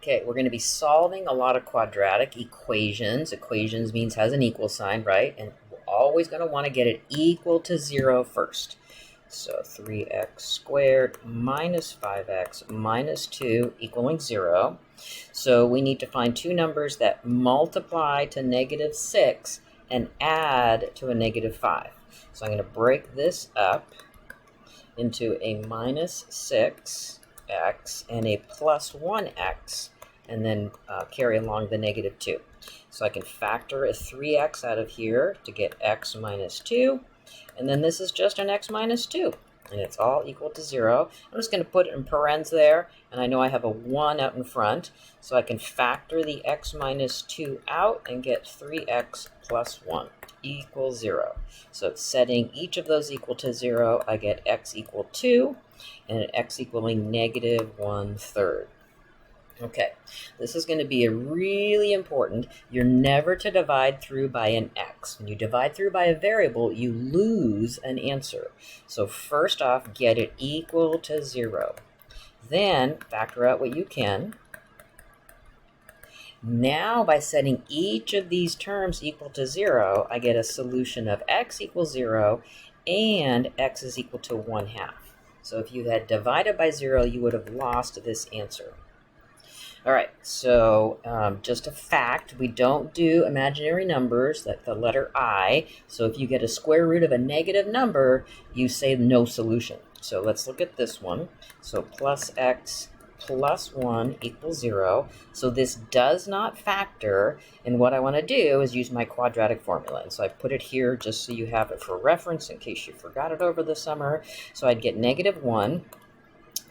Okay, we're going to be solving a lot of quadratic equations. Equations means has an equal sign, right? And we're always going to want to get it equal to 0 first. So 3x squared minus 5x minus 2 equaling 0. So we need to find two numbers that multiply to -6 and add to a -5. So I'm going to break this up into a -6x and a +1x, and then carry along the -2. So I can factor a 3x out of here to get x minus 2, and then this is just an x minus 2, and it's all equal to 0. I'm just going to put it in parens there, and I know I have a 1 out in front, so I can factor the x minus 2 out and get 3x plus 1 equals 0. So setting each of those equal to 0, I get x equal 2 and x equaling -1/3. Okay, this is going to be really important. You're never to divide through by an x. When you divide through by a variable, you lose an answer. So first off, get it equal to 0. Then factor out what you can. Now, by setting each of these terms equal to 0, I get a solution of x equals 0 and x is equal to 1/2. So if you had divided by 0, you would have lost this answer. All right, so just a fact, we don't do imaginary numbers, like the letter I. So if you get a square root of a negative number, you say no solution. So let's look at this one. So plus x plus 1 equals 0. So this does not factor, and what I want to do is use my quadratic formula. And so I put it here just so you have it for reference in case you forgot it over the summer. So I'd get -1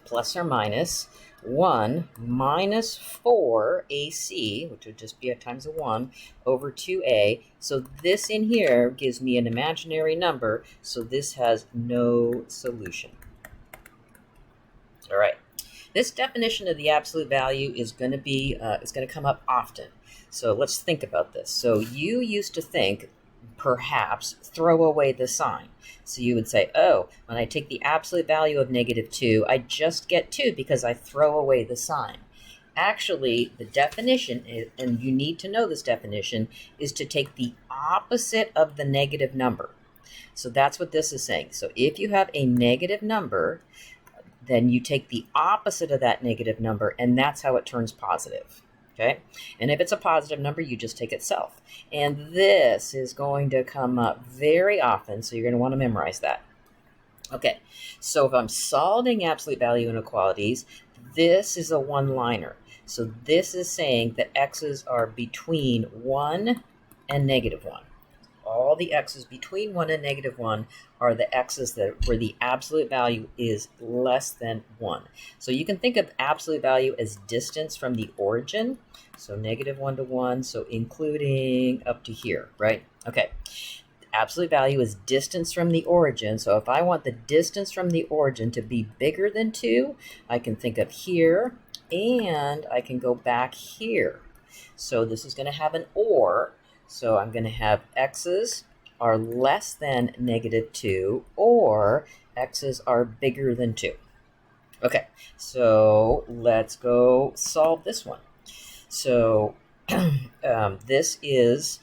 plus or minus 1 minus 4ac, which would just be a times of 1, over 2a. So this in here gives me an imaginary number, so this has no solution. All right. This definition of the absolute value is going to come up often. So let's think about this. So you used to think, perhaps, throw away the sign. So you would say, oh, when I take the absolute value of -2, I just get 2 because I throw away the sign. Actually, the definition, and you need to know this definition, is to take the opposite of the negative number. So that's what this is saying. So if you have a negative number, then you take the opposite of that negative number, and that's how it turns positive. Okay, and if it's a positive number, you just take itself. And this is going to come up very often, so you're going to want to memorize that. Okay, so if I'm solving absolute value inequalities, this is a one-liner. So this is saying that x's are between 1 and -1. All the x's between 1 and -1 are the x's where the absolute value is less than 1. So you can think of absolute value as distance from the origin. So -1 to 1, so including up to here, right? Okay. Absolute value is distance from the origin. So if I want the distance from the origin to be bigger than 2, I can think of here, and I can go back here. So this is going to have an or. So I'm going to have x's are less than -2 or x's are bigger than 2. Okay, so let's go solve this one. So this is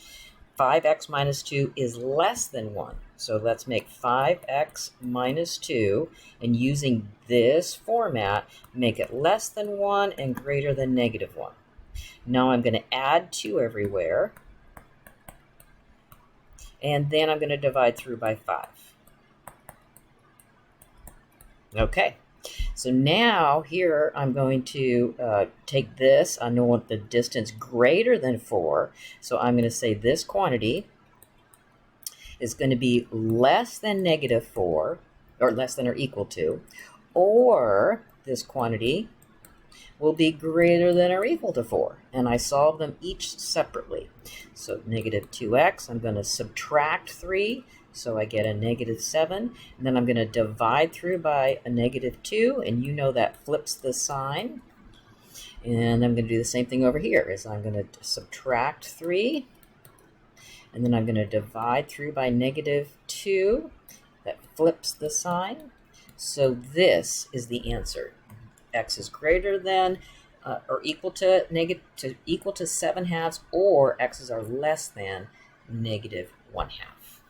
5x minus 2 is less than 1. So let's make 5x minus 2, and using this format, make it less than 1 and greater than -1. Now I'm going to add 2 everywhere. And then I'm going to divide through by 5. Okay, so now here I'm going to take this. I know the distance greater than 4, so I'm going to say this quantity is going to be less than -4, or less than or equal to, or this quantity will be greater than or equal to 4. And I solve them each separately. So -2x, I'm going to subtract 3, so I get a -7. And then I'm going to divide through by a -2, and you know that flips the sign. And I'm going to do the same thing over here, is I'm going to subtract 3, and then I'm going to divide through by -2. That flips the sign. So this is the answer. X is greater than are equal to 7 halves, or x's are less than negative 1/2.